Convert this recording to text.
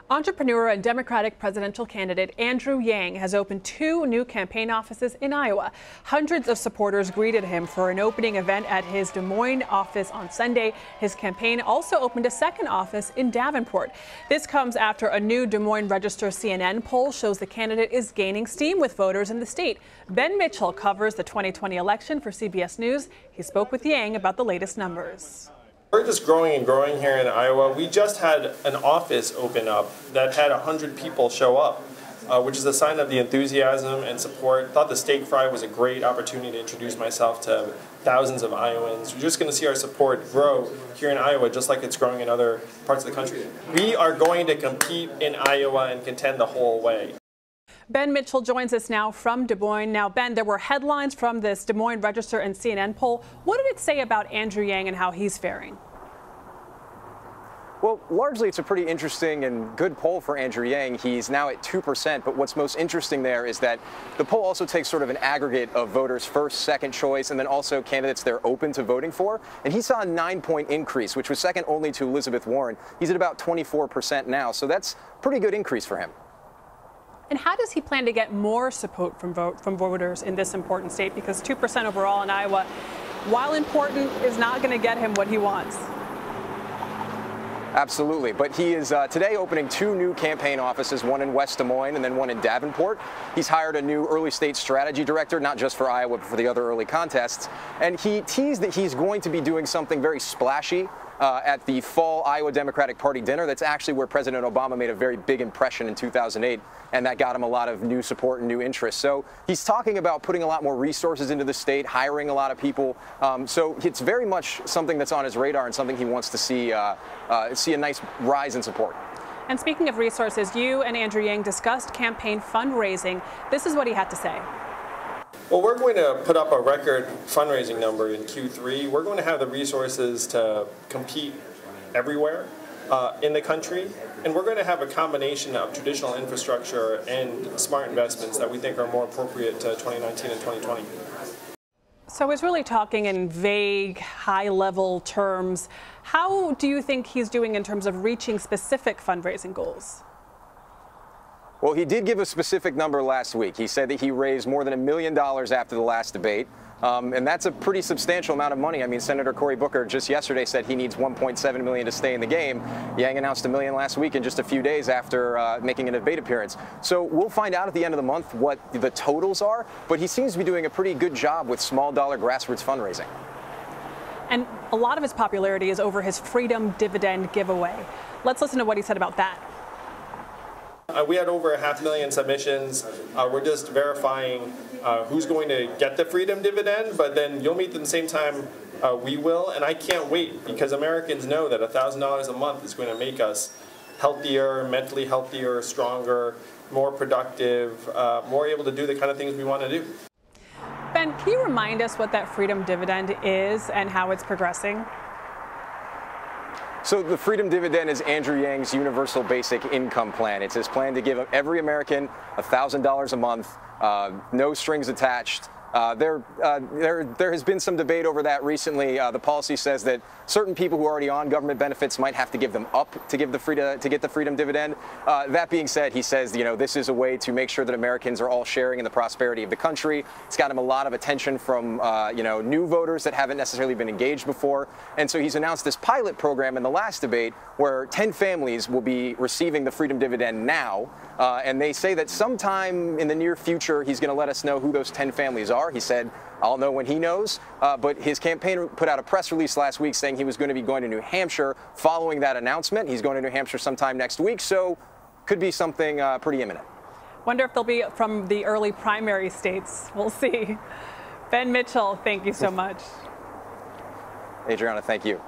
Entrepreneur and Democratic presidential candidate Andrew Yang has opened 2 new campaign offices in Iowa. Hundreds of supporters greeted him for an opening event at his Des Moines office on Sunday. His campaign also opened a second office in Davenport. This comes after a new Des Moines Register CNN poll shows the candidate is gaining steam with voters in the state. Ben Mitchell covers the 2020 election for CBS News. He spoke with Yang about the latest numbers. We're just growing and growing here in Iowa. We just had an office open up that had 100 people show up, which is a sign of the enthusiasm and support. Thought the steak fry was a great opportunity to introduce myself to thousands of Iowans. We're just going to see our support grow here in Iowa, just like it's growing in other parts of the country. We are going to compete in Iowa and contend the whole way. Ben Mitchell joins us now from Des Moines. Now, Ben, there were headlines from this Des Moines Register and CNN poll. What did it say about Andrew Yang and how he's faring? Well, largely it's a pretty interesting and good poll for Andrew Yang. He's now at 2%, but what's most interesting there is that the poll also takes sort of an aggregate of voters' first, second choice, and then also candidates they're open to voting for. And he saw a 9-point increase, which was second only to Elizabeth Warren. He's at about 24% now, so that's a pretty good increase for him. And how does he plan to get more support from voters in this important state? Because 2% overall in Iowa, while important, is not going to get him what he wants. Absolutely, but he is today opening 2 new campaign offices, one in West Des Moines and then one in Davenport. He's hired a new early state strategy director, not just for Iowa, but for the other early contests. And he teased that he's going to be doing something very splashy at the fall Iowa Democratic Party dinner. That's actually where President Obama made a very big impression in 2008, and that got him a lot of new support and new interest. So he's talking about putting a lot more resources into the state, hiring a lot of people. So it's very much something that's on his radar and something he wants to see a nice rise in support. And speaking of resources, you and Andrew Yang discussed campaign fundraising. This is what he had to say. Well, we're going to put up a record fundraising number in Q3. We're going to have the resources to compete everywhere in the country. And we're going to have a combination of traditional infrastructure and smart investments that we think are more appropriate to 2019 and 2020. So he's really talking in vague, high-level terms. How do you think he's doing in terms of reaching specific fundraising goals? Well, he did give a specific number last week. He said that he raised more than $1 million after the last debate. And that's a pretty substantial amount of money. I mean, Senator Cory Booker just yesterday said he needs $1.7 million to stay in the game. Yang announced $1 million last week in just a few days after making a debate appearance. So we'll find out at the end of the month what the totals are. But he seems to be doing a pretty good job with small dollar grassroots fundraising. And a lot of his popularity is over his Freedom Dividend giveaway. Let's listen to what he said about that. We had over 500,000 submissions. We're just verifying who's going to get the Freedom Dividend, but then you'll meet them the same time we will. And I can't wait because Americans know that $1,000 a month is going to make us healthier, mentally healthier, stronger, more productive, more able to do the kind of things we want to do. Ben, can you remind us what that Freedom Dividend is and how it's progressing? So the Freedom Dividend is Andrew Yang's universal basic income plan. It's his plan to give every American $1,000 a month, no strings attached. There has been some debate over that recently. The policy says that certain people who are already on government benefits might have to give them up to get the Freedom Dividend. That being said, he says, this is a way to make sure that Americans are all sharing in the prosperity of the country. It's got him a lot of attention from new voters that haven't necessarily been engaged before. And so he's announced this pilot program in the last debate where 10 families will be receiving the Freedom Dividend now. And they say that sometime in the near future, he's going to let us know who those 10 families are. He said, I'll know when he knows. But his campaign put out a press release last week saying he was going to be going to New Hampshire following that announcement. He's going to New Hampshire sometime next week, so could be something pretty imminent. Wonder if they'll be from the early primary states. We'll see. Ben Mitchell, thank you so much. Adriana, thank you.